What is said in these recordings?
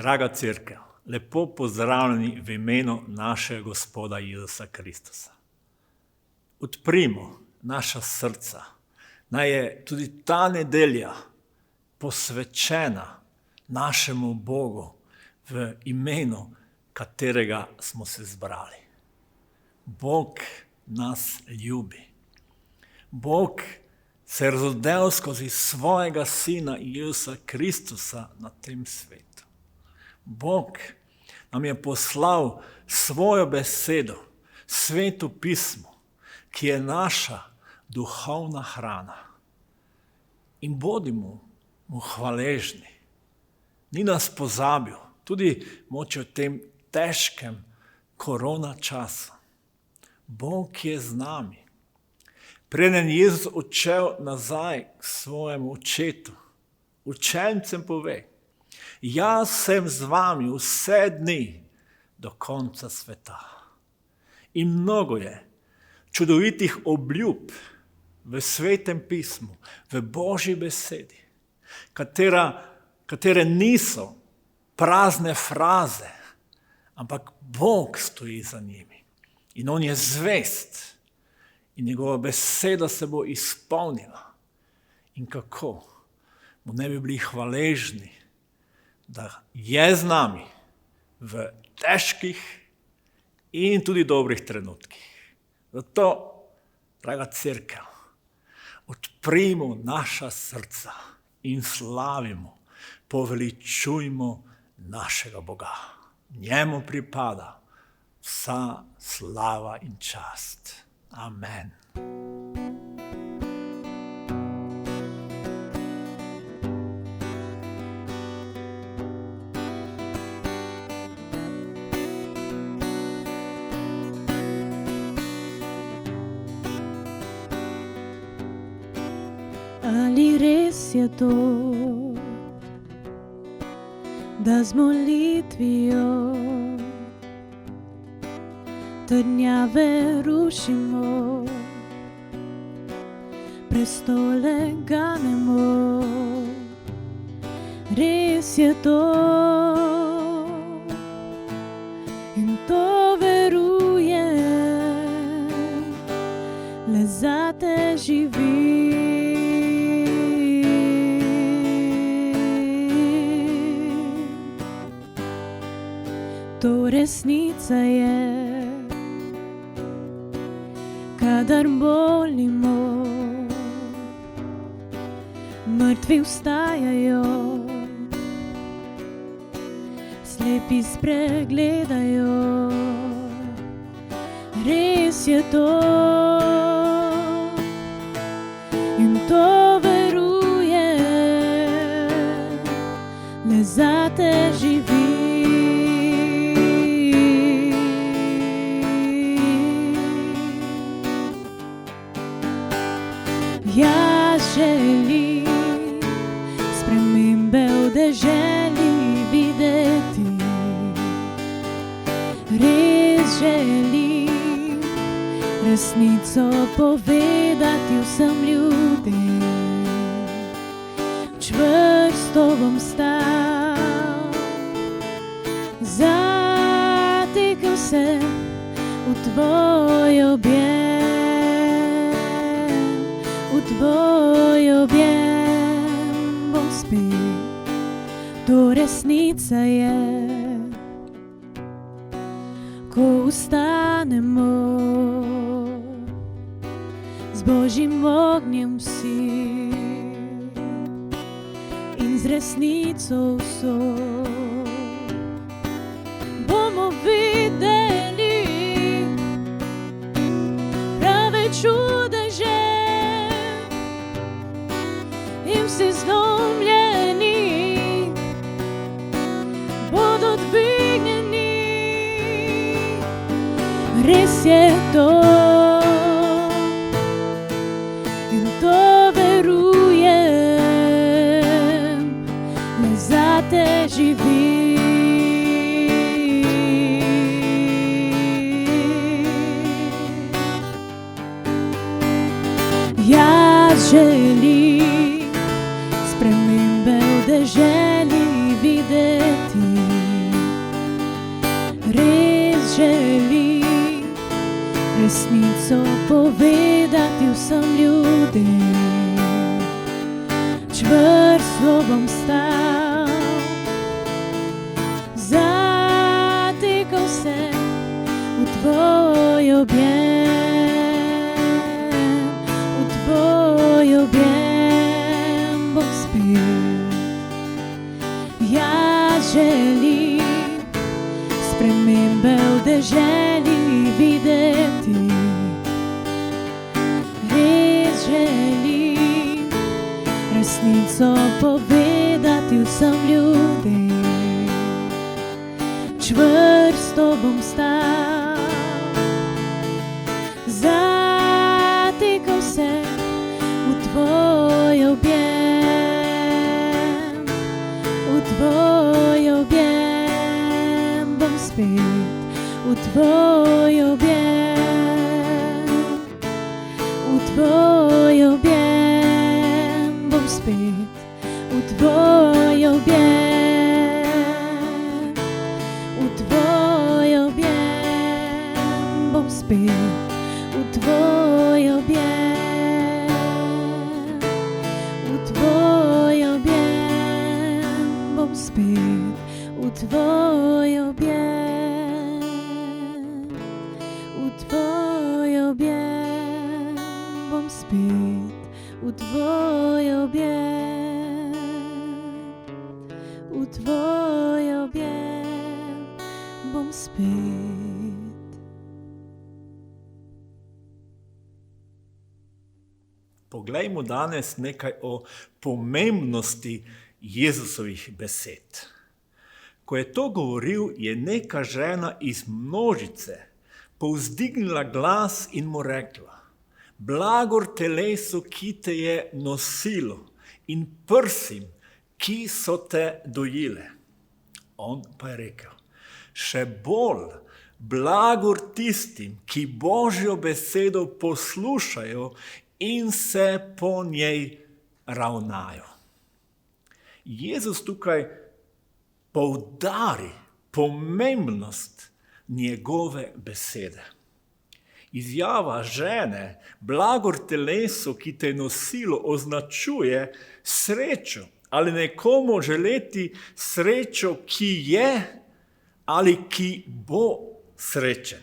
Draga cerkev, lepo pozdravljeni v imenu našega Gospoda Jezusa Kristusa. Odprimo naša srca, naj je tudi ta nedelja posvečena našemu Bogu v imenu, katerega smo se zbrali. Bog nas ljubi. Bog se je razodel skozi svojega Sina Jezusa Kristusa na tem svetu. Bog nam je poslal svojo besedo, sveto pismo, ki je naša duhovna hrana. In bodimo mu hvaležni. Ni nas pozabil, tudi moče v tem težkem korona času. Bog je z nami. Preden Jezus odšel nazaj k svojemu očetu, učencem pove: jaz sem z vami vse dni do konca sveta. In mnogo je čudovitih obljub v svetem pismu, v Božji besedi, katere niso prazne fraze, ampak Bog stoji za njimi. In on je zvest in njegova beseda se bo izpolnila. In kako mu ne bi bili hvaležni, da je z nami v težkih in tudi dobrih trenutkih. Zato, draga cerkev, odprimo naša srca in slavimo, poveličujmo našega Boga. Njemu pripada vsa slava in čast. Amen. Ali res je to, da z molitvijo trdnjave rušimo, prestole ganemo? Res je to in to verujem, le zate živim. To resnica je, kadar molimo, mrtvi vstajajo, slepi spregledajo. Res je to in to verujem, le zate živim. Jaz želim spremembe v deželi videti, res želim resnico povedati vsem ljudem. Čvrsto bom stal, zatekel se v tvoj objem. V tvoj objem bom spet, to resnica je. Ko vstanemo, z Božjim ognjem vsi in z resnico vso, bomo videli prave čudeže. Vsi zlomljeni bodo dvignjeni. Res je to in to verujem, le zate živim. Jaz želim spremembe v deželi videti, resnico povedati vsem ljudem. Čvrsto bom stal, zatikal se v tvoj objem, v tvoj objem bom spet. Jaz želim spremembe v deželi videti, res želim resnico povedati vsem ljudem. Čvrsto bom stal, zatikal se v tvoj objem, v tvoj objem bom spet, v tvoj objem, v tvoj objem bom spet, v tvoj objem, v tvoj objem bom spet, v tvoj objem, v tvoj objem bom spet, v tvoj objem, v tvoj objem bom spet, v tvoj objem, v tvoj objem bom spet. Poglejmo danes nekaj o pomembnosti Jezusovih besed. Ko je to govoril, je neka žena iz množice povzdignila glas in mu rekla: blagor telesu, ki te je nosilo, in prsim, ki so te dojile. On pa je rekel: še bolj blagor tistim, ki Božjo besedo poslušajo in se po njej ravnajo. Jezus tukaj poudari pomembnost njegove besede. Izjava žene, blagor telesu, ki te je nosilo, označuje srečo ali nekomu želeti srečo, ki je ali ki bo srečen.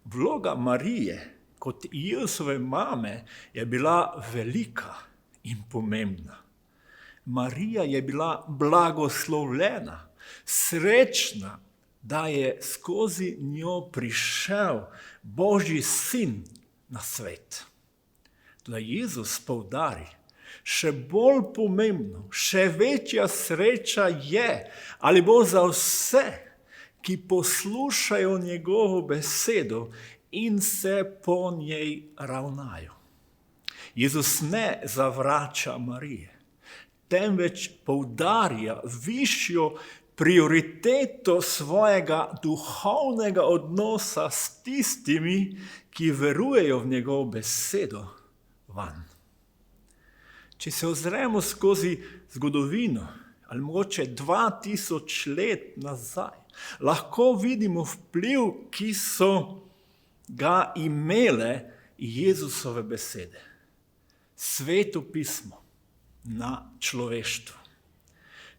Vloga Marije kot Jezusove mame je bila velika in pomembna. Marija je bila blagoslovljena, srečna, da je skozi njo prišel Božji sin na svet. Toda Jezus poudari, še bolj pomembno, še večja sreča je ali bo za vse, ki poslušajo njegovo besedo in se po njej ravnajo. Jezus ne zavrača Marije, temveč poudarja višjo prioriteto svojega duhovnega odnosa s tistimi, ki verujejo v njegovo besedo vanj. Če se ozremo skozi zgodovino, ali mogoče 2000 let nazaj, lahko vidimo vpliv, ki so ga imele Jezusove besede. Sveto pismo na človeštvo.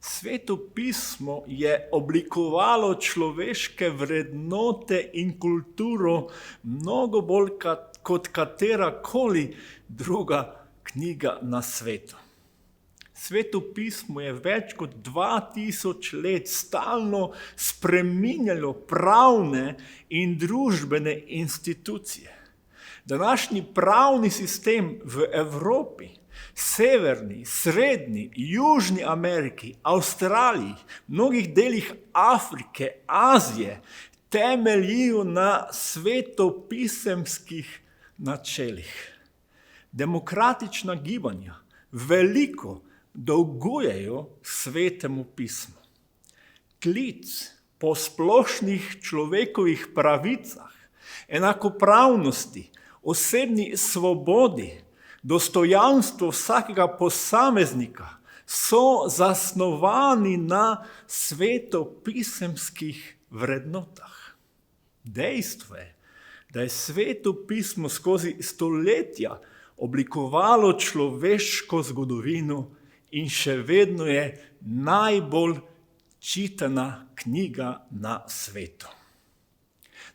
Sveto pismo je oblikovalo človeške vrednote in kulturo mnogo bolj kot katerakoli druga knjiga na svetu. Sveto pismo je več kot 2000 let stalno spreminjalo pravne in družbene institucije. Današnji pravni sistem v Evropi, Severni, Srednji, Južni Ameriki, Avstraliji, mnogih delih Afrike, Azije temeljijo na svetopisemskih načelih. Demokratična gibanja veliko dolgujejo Svetemu pismu. Klic po splošnih človekovih pravicah, enakopravnosti, osebni svobodi, dostojanstvo vsakega posameznika so zasnovani na svetopisemskih vrednotah. Dejstvo je, da je Sveto pismo skozi stoletja oblikovalo človeško zgodovino in še vedno je najbolj čitana knjiga na svetu.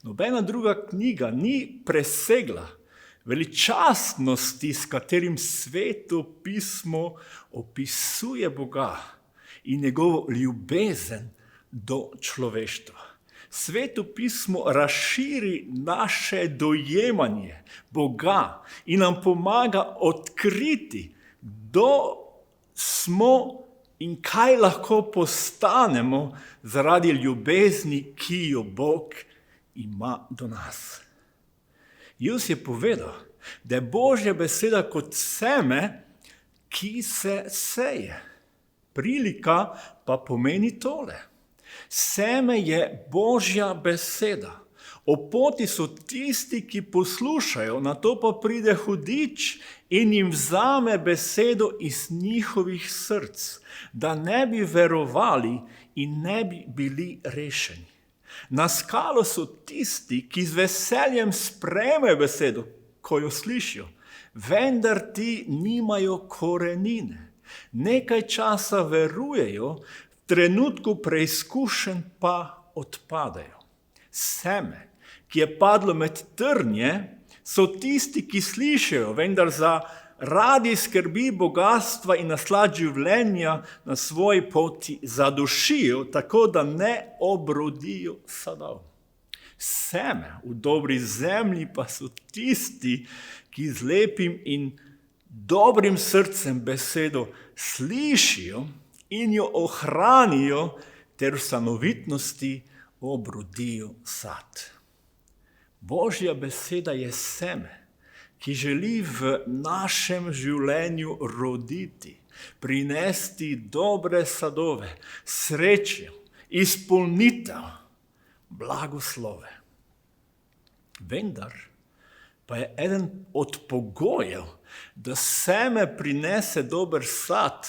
Nobena druga knjiga ni presegla veličastnosti, s katerim Sveto pismo opisuje Boga in njegovo ljubezen do človeštva. Sveto pismo razširi naše dojemanje Boga in nam pomaga odkriti, kdo smo in kaj lahko postanemo zaradi ljubezni, ki jo Bog ima do nas. Jezus je povedal, da je Božja beseda kot seme, ki se seje. Prilika pa pomeni tole. Seme je Božja beseda. O poti so tisti, ki poslušajo, nato pa pride hudič in jim vzame besedo iz njihovih src, da ne bi verovali in ne bi bili rešeni. Na skalo so tisti, ki z veseljem sprejmejo besedo, ko jo slišijo, vendar ti nimajo korenine. Nekaj časa verujejo, v trenutku preizkušenj pa odpadajo. Seme, ki je padlo med trnje, so tisti, ki slišijo, vendar zaradi skrbi bogastva in naslad življenja na svoji poti zadušijo, tako da ne obrodijo sadov. Seme v dobri zemlji pa so tisti, ki z lepim in dobrim srcem besedo slišijo in jo ohranijo ter v stanovitnosti obrodijo sad. Božja beseda je seme, ki želi v našem življenju roditi, prinesti dobre sadove, srečo, izpolnitev, blagoslove. Vendar pa je eden od pogojev, da seme prinese dober sad,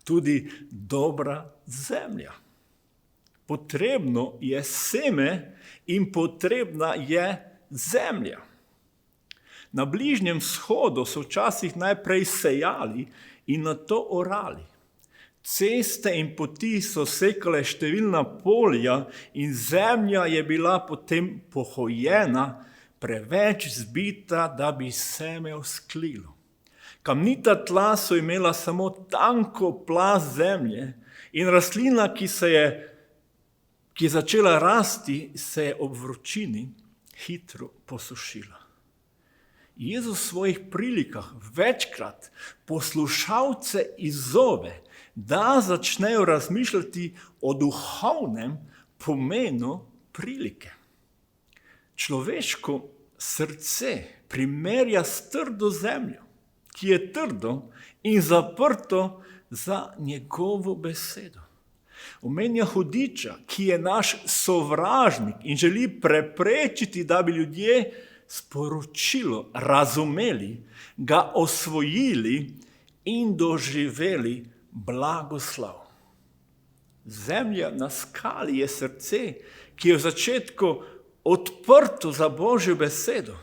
tudi dobra zemlja. Potrebno je seme in potrebna je zemlja. Na Bližnjem vzhodu so včasih najprej sejali in nato orali. Ceste in poti so sekale številna polja in zemlja je bila potem pohojena, preveč zbita, da bi seme vzklilo. Kamnita tla so imela samo tanko plast zemlje in rastlina, ki je začela rasti, se je ob vročini hitro posušila. Jezus v svojih prilikah večkrat poslušalce izzove, da začnejo razmišljati o duhovnem pomenu prilike. Človeško srce primerja s trdo zemljo, ki je trdo in zaprto za njegovo besedo. Omenja hudiča, ki je naš sovražnik in želi preprečiti, da bi ljudje sporočilo razumeli, ga osvojili in doživeli blagoslav. Zemlja na skali je srce, ki je v začetku odprto za Božjo besedo,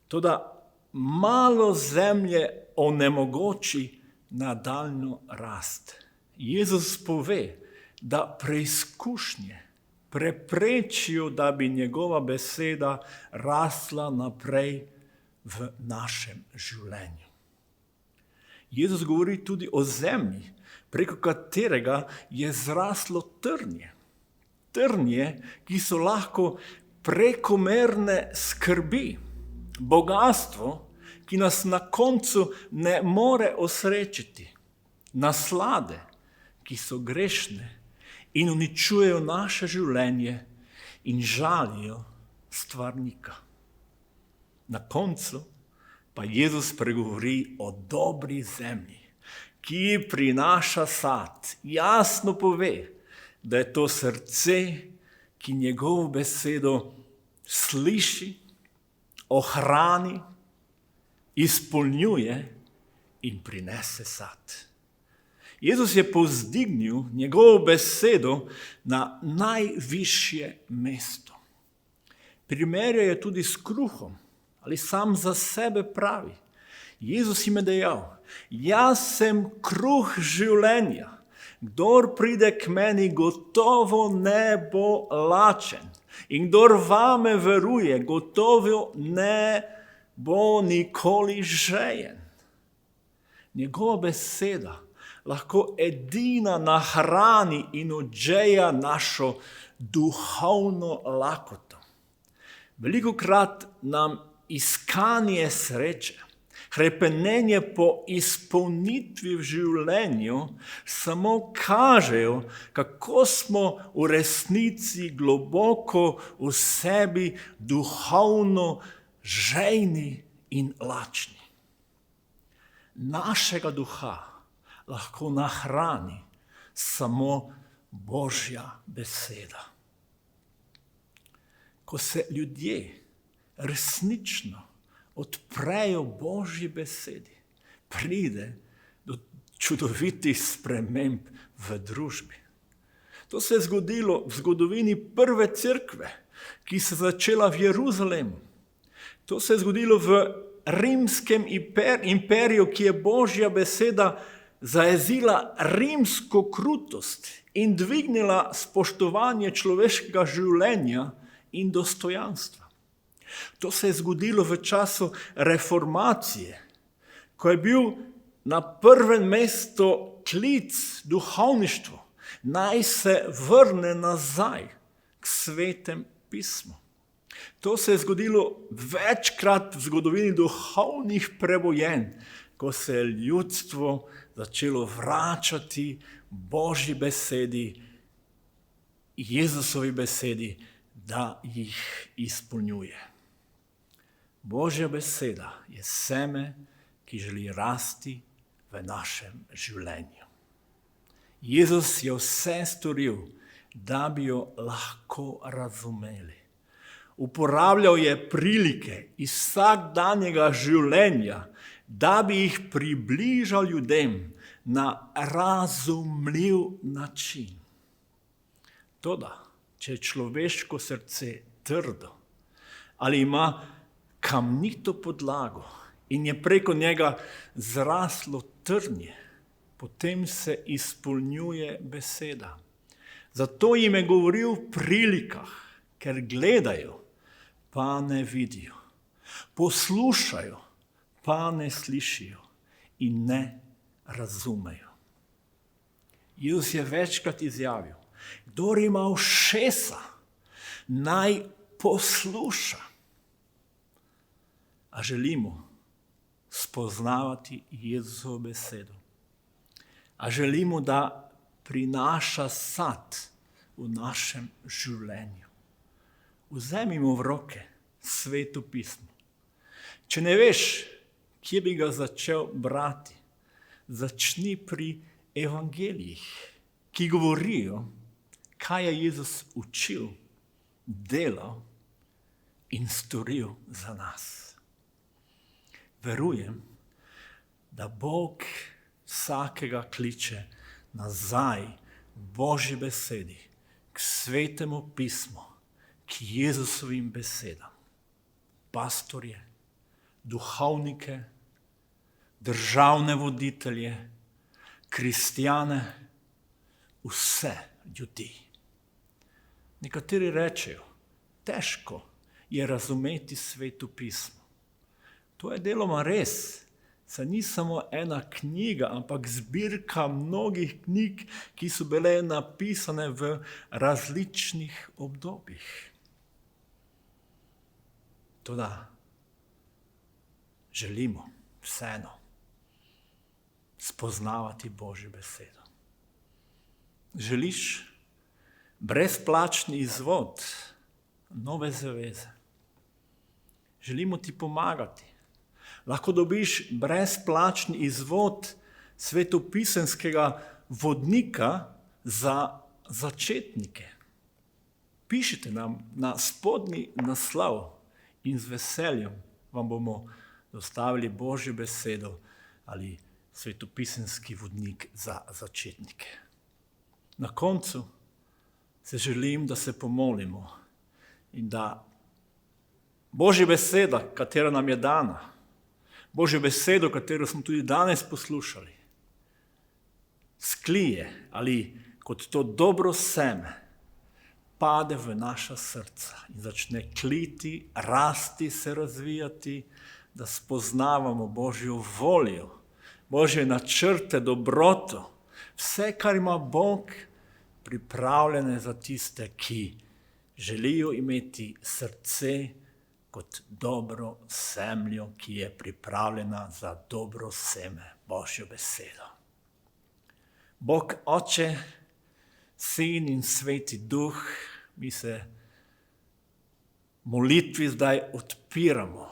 toda malo zemlje onemogoči nadaljnjo rast. Jezus pove, da preizkušnje preprečijo, da bi njegova beseda rasla naprej v našem življenju. Jezus govori tudi o zemlji, preko katerega je zraslo trnje. Trnje, ki so lahko prekomerne skrbi, bogastvo, ki nas na koncu ne more osrečiti, naslade, ki so grešne in uničujejo naše življenje in žalijo stvarnika. Na koncu pa Jezus pregovori o dobri zemlji, ki prinaša sad. Jasno pove, da je to srce, ki njegovo besedo sliši, ohrani, izpolnjuje in prinese sad. Jezus je povzdignil njegovo besedo na najvišje mesto. Primerja je tudi s kruhom, ali sam za sebe pravi. Jezus jim je dejal, jaz sem kruh življenja. Kdor pride k meni, gotovo ne bo lačen. In kdor vame veruje, gotovo ne bo nikoli žejen. Njegova beseda lahko edina nahrani in odžeja našo duhovno lakoto. Velikokrat nam iskanje sreče, hrepenenje po izpolnitvi v življenju samo kažejo, kako smo v resnici globoko v sebi duhovno žejni in lačni. Našega duha lahko nahrani samo Božja beseda. Ko se ljudje resnično odprejo Božji besedi, pride do čudovitih sprememb v družbi. To se je zgodilo v zgodovini prve cerkve, ki se je začela v Jeruzalemu. To se je zgodilo v rimskem imperiju, ki je Božja beseda zajezila rimsko krutost in dvignila spoštovanje človeškega življenja in dostojanstva. To se je zgodilo v času reformacije, ko je bil na prvem mestu klic duhovništvu, naj se vrne nazaj k svetem pismu. To se je zgodilo večkrat v zgodovini duhovnih prebojenj, ko se je ljudstvo začelo vračati Božji besedi, Jezusovi besedi, da jih izpolnjuje. Božja beseda je seme, ki želi rasti v našem življenju. Jezus je vse storil, da bi jo lahko razumeli. Uporabljal je prilike iz vsakdanjega življenja, da bi jih približal ljudem na razumljiv način. Toda, če je človeško srce trdo ali ima kamnito podlago in je preko njega zraslo trnje, potem se izpolnjuje beseda. Zato jim je govoril v prilikah, ker gledajo, pa ne vidijo, poslušajo, pa ne slišijo in ne razumejo. Jezus je večkrat izjavil, kdor ima ušesa, naj posluša. A želimo spoznavati Jezusovo besedo. A želimo, da prinaša sad v našem življenju. Vzemimo v roke Sveto pismo. Če ne veš, kje bi ga začel brati, začni pri evangelijih, ki govorijo, kaj je Jezus učil, delal in storil za nas. Verujem, da Bog vsakega kliče nazaj v Božji besedi, k Svetemu pismu, k Jezusovim besedam. Pastorje, duhovnike, državne voditelje, kristjane, vse ljudi. Nekateri rečejo, težko je razumeti Sveto pismo. To je deloma res, saj ni samo ena knjiga, ampak zbirka mnogih knjig, ki so bile napisane v različnih obdobjih. Toda želimo vseeno spoznavati Božjo besedo. Želiš brezplačni izvod Nove zaveze? Želimo ti pomagati. Lahko dobiš brezplačni izvod svetopisemskega vodnika za začetnike. Pišite nam na spodnji naslov in z veseljem vam bomo dostavili Božjo besedo ali svetopisemski vodnik za začetnike. Na koncu se želim, da se pomolimo in da Božja beseda, katera nam je dana, Božjo besedo, katero smo tudi danes poslušali, sklije ali kot to dobro seme pade v naša srca in začne kliti, rasti, se razvijati, da spoznavamo Božjo voljo, Božje načrte, dobroto, vse, kar ima Bog pripravljene za tiste, ki želijo imeti srce kot dobro zemljo, ki je pripravljena za dobro seme, Božjo besedo. Bog Oče, Sin in Sveti Duh, mi se molitvi zdaj odpiramo.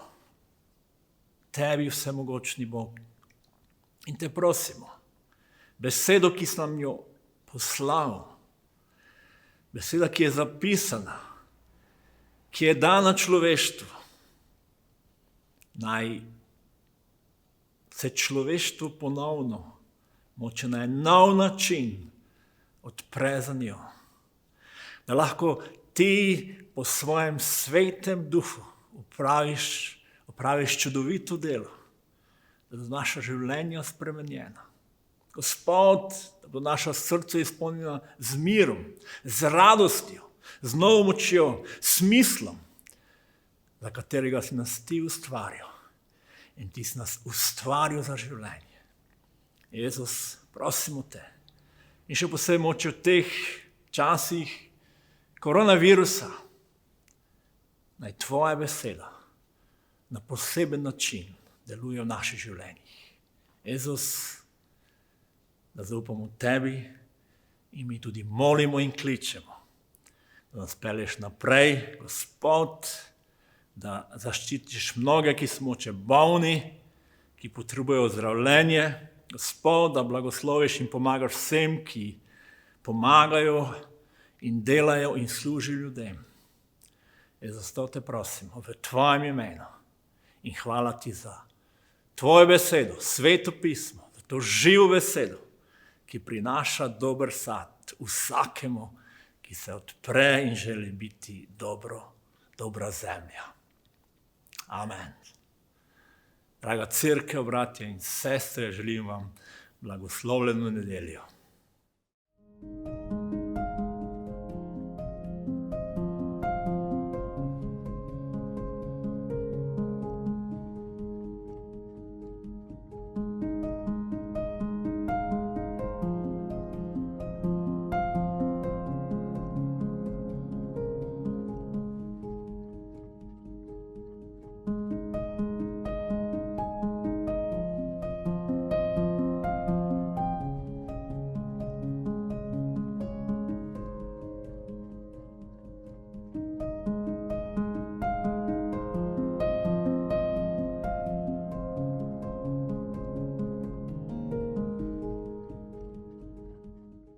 Tebi, vsemogočni Bog, in te prosimo, besedo, ki si nam jo poslal, beseda, ki je zapisana, ki je dana človeštvu, naj se človeštvo ponovno, moče na en nov način odpre za njo. Da lahko ti po svojem svetem duhu opraviš čudovito delo, da bodo naša življenja spremenjena. Gospod, da bodo naša srca izpolnjena z mirom, z radostjo, z novo močjo, smislom, za katerega si nas ti ustvaril. In ti si nas ustvaril za življenje. Jezus, prosimo te. In še posebej moče v teh časih koronavirusa, naj tvoja beseda na poseben način deluje v naših življenjih. Jezus, da zaupamo tebi in mi tudi molimo in kličemo, da nas pelješ naprej, Gospod, da zaščitiš mnoge, ki so moče bolni, ki potrebujejo zdravljenje. Gospod, da blagosloviš in pomagaš vsem, ki pomagajo in delajo in služijo ljudem. Jezus, to te prosimo v tvojem imenu in hvala ti za tvojo besedo, sveto pismo, za to živo besedo, ki prinaša dober sad vsakemu, ki se odpre in želi biti dobra zemlja. Amen. Draga cerkev, bratje in sestre, želim vam blagoslovljeno nedeljo.